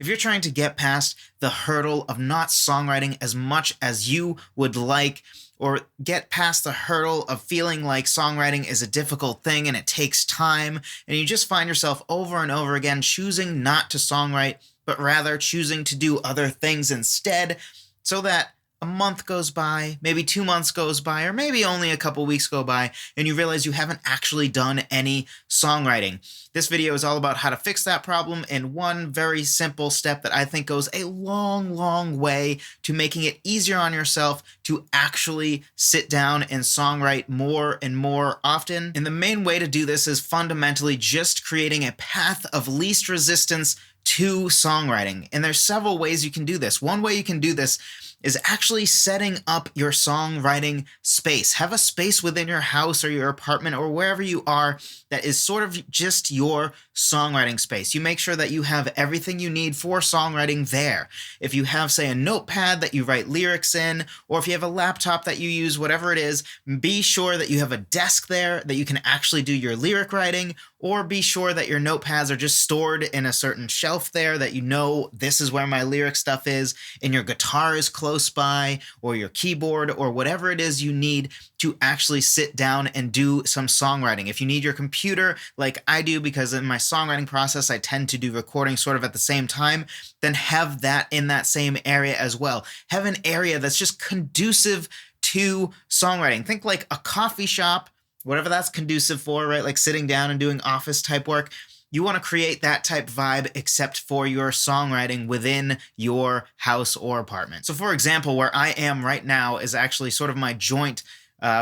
If you're trying to get past the hurdle of not songwriting as much as you would like, or get past the hurdle of feeling like songwriting is a difficult thing and it takes time, and you just find yourself over and over again choosing not to songwrite, but rather choosing to do other things instead, so that a month goes by, maybe 2 months goes by, or maybe only a couple weeks go by, and you realize you haven't actually done any songwriting. This video is all about how to fix that problem in one very simple step that I think goes a long, long way to making it easier on yourself to actually sit down and songwrite more and more often. And the main way to do this is fundamentally just creating a path of least resistance to songwriting. And there's several ways you can do this. One way you can do this is actually setting up your songwriting space. Have a space within your house or your apartment or wherever you are that is sort of just your songwriting space. You make sure that you have everything you need for songwriting there. If you have, say, a notepad that you write lyrics in, or if you have a laptop that you use, whatever it is, be sure that you have a desk there that you can actually do your lyric writing, or be sure that your notepads are just stored in a certain shelf there that you know this is where my lyric stuff is, and your guitar is close by, or your keyboard, or whatever it is you need to actually sit down and do some songwriting. If you need your computer, like I do, because in my songwriting process I tend to do recording sort of at the same time, then have that in that same area as well. Have an area that's just conducive to songwriting. Think like a coffee shop, whatever that's conducive for, right? Like sitting down and doing office type work. You want to create that type vibe except for your songwriting within your house or apartment. So for example, where I am right now is actually sort of my joint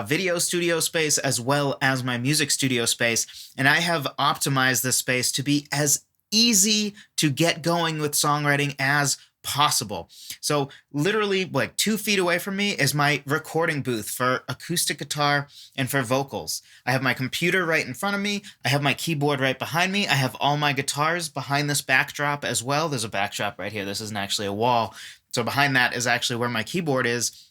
video studio space as well as my music studio space. And I have optimized this space to be as easy to get going with songwriting as possible. So literally like 2 feet away from me is my recording booth for acoustic guitar and for vocals. I have my computer right in front of me. I have my keyboard right behind me. I have all my guitars behind this backdrop as well. There's a backdrop right here. This isn't actually a wall. So behind that is actually where my keyboard is.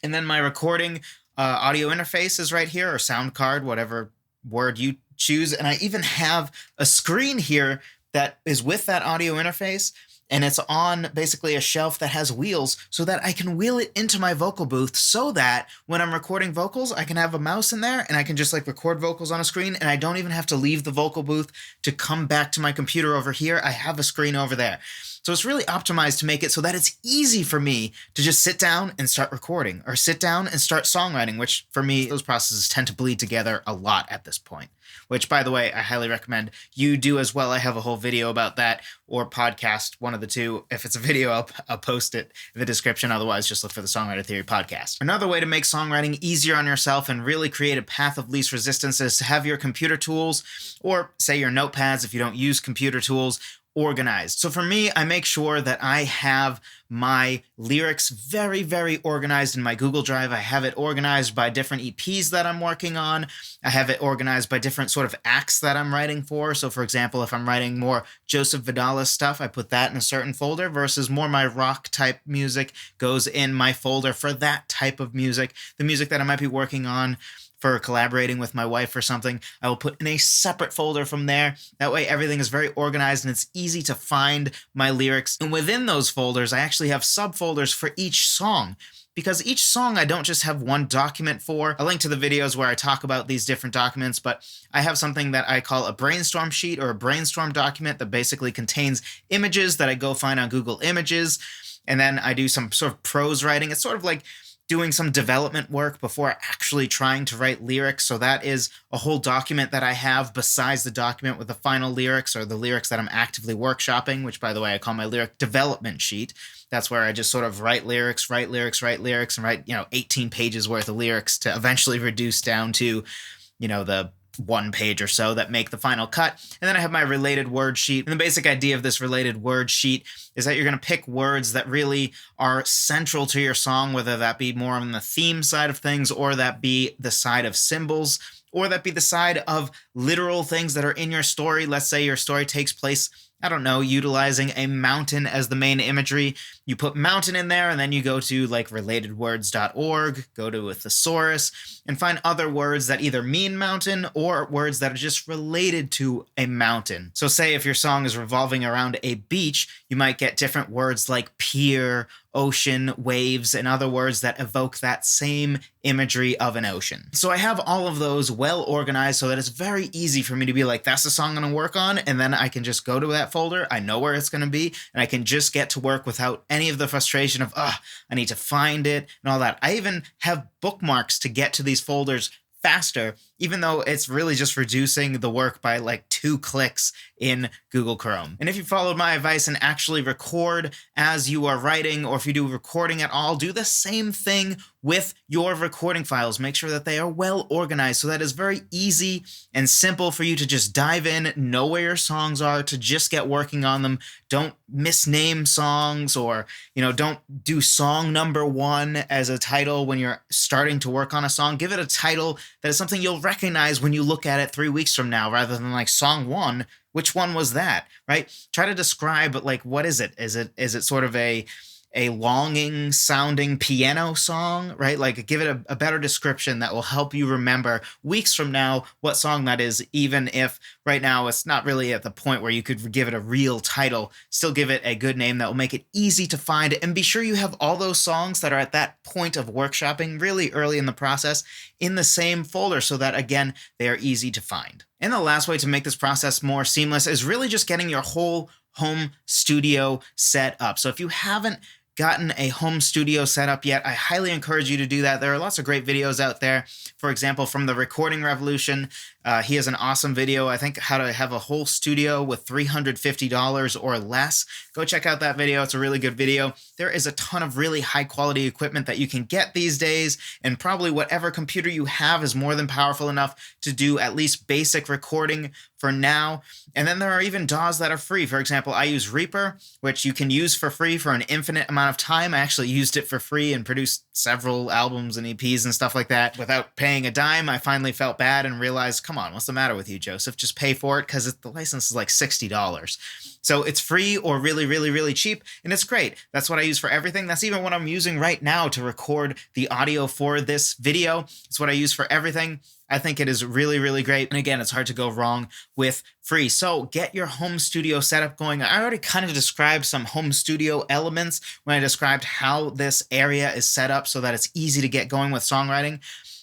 And then my recording audio interface is right here, or sound card, whatever word you choose. And I even have a screen here that is with that audio interface. And it's on basically a shelf that has wheels so that I can wheel it into my vocal booth, so that when I'm recording vocals, I can have a mouse in there and I can just like record vocals on a screen, and I don't even have to leave the vocal booth to come back to my computer over here. I have a screen over there. So it's really optimized to make it so that it's easy for me to just sit down and start recording, or sit down and start songwriting, which for me, those processes tend to bleed together a lot at this point, which, by the way, I highly recommend you do as well. I have a whole video about that, or podcast, one of the two. If it's a video, I'll post it in the description. Otherwise, just look for the Songwriter Theory podcast. Another way to make songwriting easier on yourself and really create a path of least resistance is to have your computer tools, or say your notepads if you don't use computer tools, organized. So for me, I make sure that I have my lyrics very, very organized in my Google Drive. I have it organized by different EPs that I'm working on. I have it organized by different sort of acts that I'm writing for. So for example, if I'm writing more Joseph Vidala stuff, I put that in a certain folder, versus more my rock type music goes in my folder for that type of music. The music that I might be working on for collaborating with my wife or something, I will put in a separate folder from there. That way everything is very organized and it's easy to find my lyrics. And within those folders, I actually have subfolders for each song, because each song I don't just have one document for. I'll link to the videos where I talk about these different documents, but I have something that I call a brainstorm sheet, or a brainstorm document, that basically contains images that I go find on Google Images. And then I do some sort of prose writing. It's sort of like doing some development work before actually trying to write lyrics. So that is a whole document that I have besides the document with the final lyrics, or the lyrics that I'm actively workshopping, which, by the way, I call my lyric development sheet. That's where I just sort of write lyrics, and write, 18 pages worth of lyrics to eventually reduce down to, the 1 page or so that make the final cut. And then I have my related word sheet. And the basic idea of this related word sheet is that you're going to pick words that really are central to your song, whether that be more on the theme side of things, or that be the side of symbols, or that be the side of literal things that are in your story. Let's say your story takes place I don't know, utilizing a mountain as the main imagery. You put mountain in there, and then you go to like relatedwords.org, go to a thesaurus, and find other words that either mean mountain or words that are just related to a mountain. So say if your song is revolving around a beach, you might get different words like pier, ocean, waves, and other words that evoke that same imagery of an ocean. So I have all of those well organized so that it's very easy for me to be like, that's the song I'm going to work on, and then I can just go to that folder, I know where it's going to be, and I can just get to work without any of the frustration of, I need to find it and all that. I even have bookmarks to get to these folders faster, even though it's really just reducing the work by like 2 clicks in Google Chrome. And if you followed my advice and actually record as you are writing, or if you do recording at all, do the same thing with your recording files. Make sure that they are well organized so that it's very easy and simple for you to just dive in, know where your songs are, to just get working on them. Don't misname songs, or, don't do song number 1 as a title when you're starting to work on a song. Give it a title that is something you'll recognize when you look at it 3 weeks from now, rather than like song 1. Which one was that, right? Try to describe, like, what is it? Is it sort of a longing sounding piano song, right? Like, give it a better description that will help you remember weeks from now what song that is, even if right now it's not really at the point where you could give it a real title. Still give it a good name that will make it easy to find, and be sure you have all those songs that are at that point of workshopping really early in the process in the same folder, so that, again, they are easy to find. And the last way to make this process more seamless is really just getting your whole home studio set up. So if you haven't gotten a home studio set up yet, I highly encourage you to do that. There are lots of great videos out there. For example, from the Recording Revolution, he has an awesome video, I think, how to have a whole studio with $350 or less. Go check out that video. It's a really good video. There is a ton of really high quality equipment that you can get these days, and probably whatever computer you have is more than powerful enough to do at least basic recording for now. And then there are even DAWs that are free. For example, I use Reaper, which you can use for free for an infinite amount of time. I actually used it for free and produced several albums and EPs and stuff like that without paying a dime. I finally felt bad and realized, come on, what's the matter with you, Joseph? Just pay for it, because the license is like $60. So it's free or really, really, really cheap, and it's great. That's what I use for everything. That's even what I'm using right now to record the audio for this video. It's what I use for everything. I think it is really, really great. And again, it's hard to go wrong with free. So get your home studio setup going. I already kind of described some home studio elements when I described how this area is set up so that it's easy to get going with songwriting.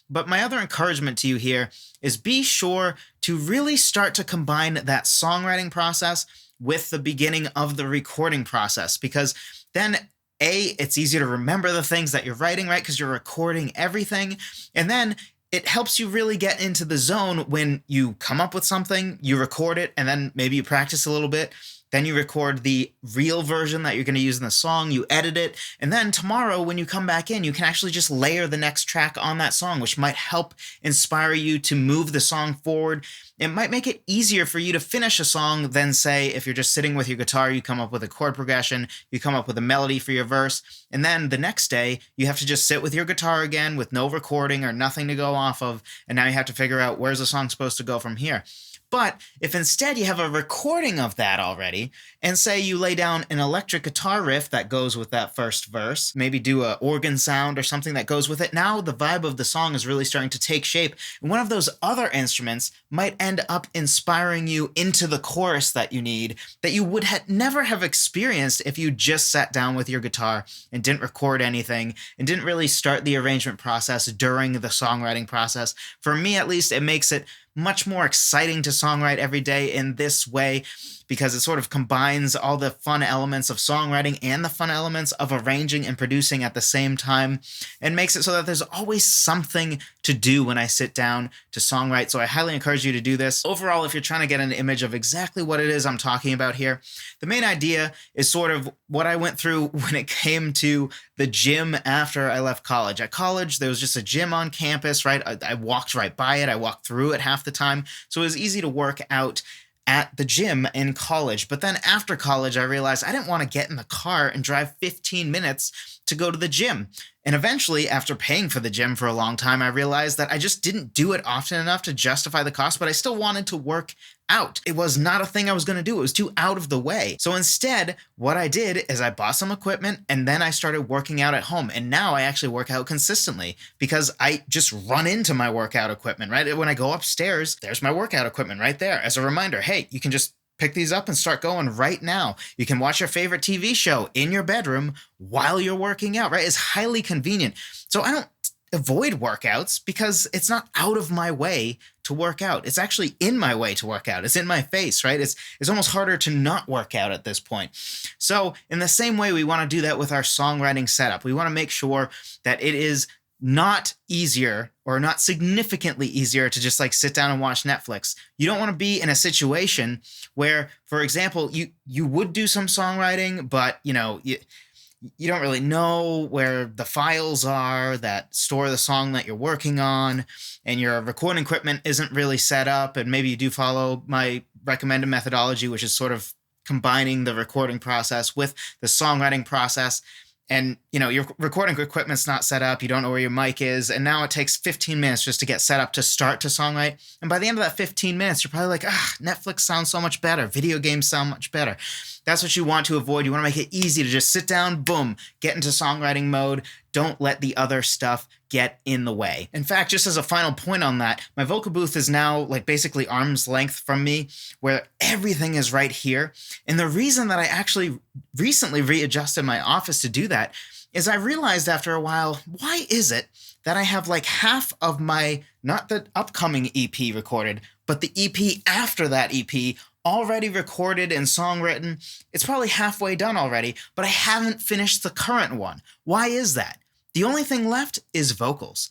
But my other encouragement to you here is be sure to really start to combine that songwriting process with the beginning of the recording process, because then it's easier to remember the things that you're writing, right? Because you're recording everything. And then it helps you really get into the zone when you come up with something, you record it, and then maybe you practice a little bit. Then you record the real version that you're going to use in the song, you edit it, and then tomorrow when you come back in, you can actually just layer the next track on that song, which might help inspire you to move the song forward. It might make it easier for you to finish a song than, say, if you're just sitting with your guitar, you come up with a chord progression, you come up with a melody for your verse, and then the next day you have to just sit with your guitar again with no recording or nothing to go off of, and now you have to figure out where's the song supposed to go from here. But if instead you have a recording of that already, and say you lay down an electric guitar riff that goes with that first verse, maybe do an organ sound or something that goes with it, now the vibe of the song is really starting to take shape. And one of those other instruments might end up inspiring you into the chorus that you need, that you would never have experienced if you just sat down with your guitar and didn't record anything and didn't really start the arrangement process during the songwriting process. For me, at least, it makes it much more exciting to songwrite every day in this way, because it sort of combines all the fun elements of songwriting and the fun elements of arranging and producing at the same time, and makes it so that there's always something to do when I sit down to songwrite. So I highly encourage you to do this. Overall, if you're trying to get an image of exactly what it is I'm talking about here, the main idea is sort of what I went through when it came to the gym after I left college. At college, there was just a gym on campus, right? I walked right by it. I walked through it half the time. So it was easy to work out at the gym in college. But then after college, I realized I didn't want to get in the car and drive 15 minutes to go to the gym. And eventually, after paying for the gym for a long time, I realized that I just didn't do it often enough to justify the cost, but I still wanted to work out. It was not a thing I was going to do. It was too out of the way. So instead, what I did is I bought some equipment and then I started working out at home. And now I actually work out consistently because I just run into my workout equipment, right? When I go upstairs, there's my workout equipment right there as a reminder. Hey, you can just pick these up and start going right now. You can watch your favorite TV show in your bedroom while you're working out, right? It's highly convenient. So I don't avoid workouts because it's not out of my way to work out. It's actually in my way to work out. It's in my face, right? It's almost harder to not work out at this point. So in the same way, we want to do that with our songwriting setup. We want to make sure that it is not easier or not significantly easier to just like sit down and watch Netflix. You don't want to be in a situation where, for example, you would do some songwriting, but you don't really know where the files are that store the song that you're working on, and your recording equipment isn't really set up, and maybe you do follow my recommended methodology, which is sort of combining the recording process with the songwriting process. And, your recording equipment's not set up, you don't know where your mic is, and now it takes 15 minutes just to get set up to start to songwrite. And by the end of that 15 minutes, you're probably like, Netflix sounds so much better, video games sound much better. That's what you want to avoid. You want to make it easy to just sit down, boom, get into songwriting mode. Don't let the other stuff get in the way. In fact, just as a final point on that, my vocal booth is now like basically arm's length from me, where everything is right here. And the reason that I actually recently readjusted my office to do that is I realized after a while, why is it that I have like half of my, not the upcoming EP recorded, but the EP after that EP already recorded and songwritten? It's probably halfway done already, but I haven't finished the current one. Why is that? The only thing left is vocals.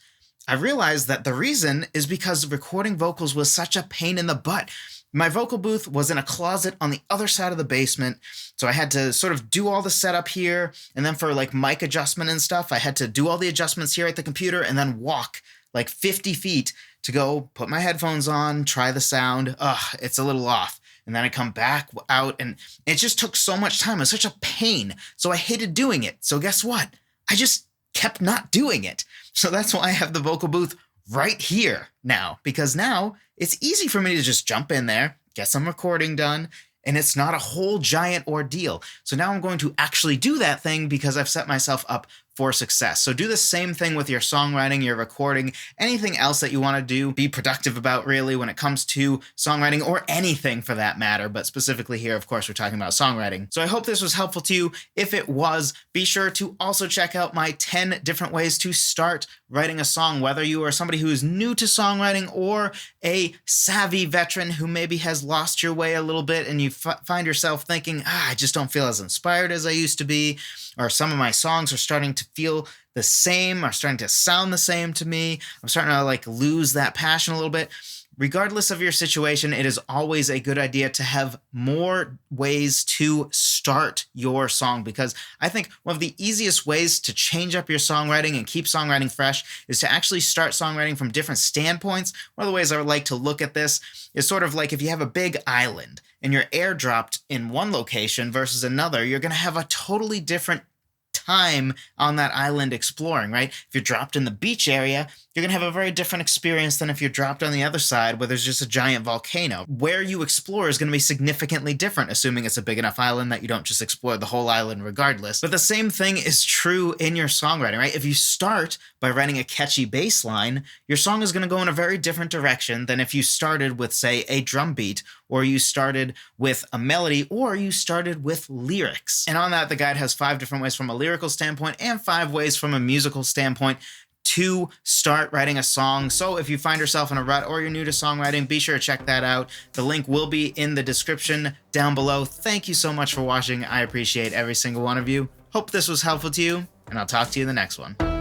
I realized that the reason is because recording vocals was such a pain in the butt. My vocal booth was in a closet on the other side of the basement, so I had to sort of do all the setup here, and then for like mic adjustment and stuff, I had to do all the adjustments here at the computer and then walk like 50 feet to go put my headphones on, try the sound. It's a little off. And then I come back out, and it just took so much time. It was such a pain. So I hated doing it. So guess what? I just kept not doing it. So that's why I have the vocal booth right here now, because now it's easy for me to just jump in there, get some recording done, and it's not a whole giant ordeal. So now I'm going to actually do that thing because I've set myself up for success. So do the same thing with your songwriting, your recording, anything else that you want to do. Be productive about really when it comes to songwriting, or anything for that matter, but specifically here, of course, we're talking about songwriting. So I hope this was helpful to you. If it was, be sure to also check out my 10 different ways to start writing a song, whether you are somebody who is new to songwriting or a savvy veteran who maybe has lost your way a little bit and you find yourself thinking, I just don't feel as inspired as I used to be, or some of my songs are starting to feel the same, are starting to sound the same to me. I'm starting to like lose that passion a little bit. Regardless of your situation, it is always a good idea to have more ways to start your song, because I think one of the easiest ways to change up your songwriting and keep songwriting fresh is to actually start songwriting from different standpoints. One of the ways I would like to look at this is sort of like if you have a big island and you're airdropped in one location versus another, you're going to have a totally different time on that island exploring, right? If you're dropped in the beach area, you're going to have a very different experience than if you're dropped on the other side where there's just a giant volcano. Where you explore is going to be significantly different, assuming it's a big enough island that you don't just explore the whole island regardless. But the same thing is true in your songwriting, right? If you start by writing a catchy bass line, your song is going to go in a very different direction than if you started with, say, a drum beat, or you started with a melody, or you started with lyrics. And on that, the guide has 5 different ways from a lyrical standpoint and 5 ways from a musical standpoint to start writing a song. So if you find yourself in a rut or you're new to songwriting, be sure to check that out. The link will be in the description down below. Thank you so much for watching. I appreciate every single one of you. Hope this was helpful to you, and I'll talk to you in the next one.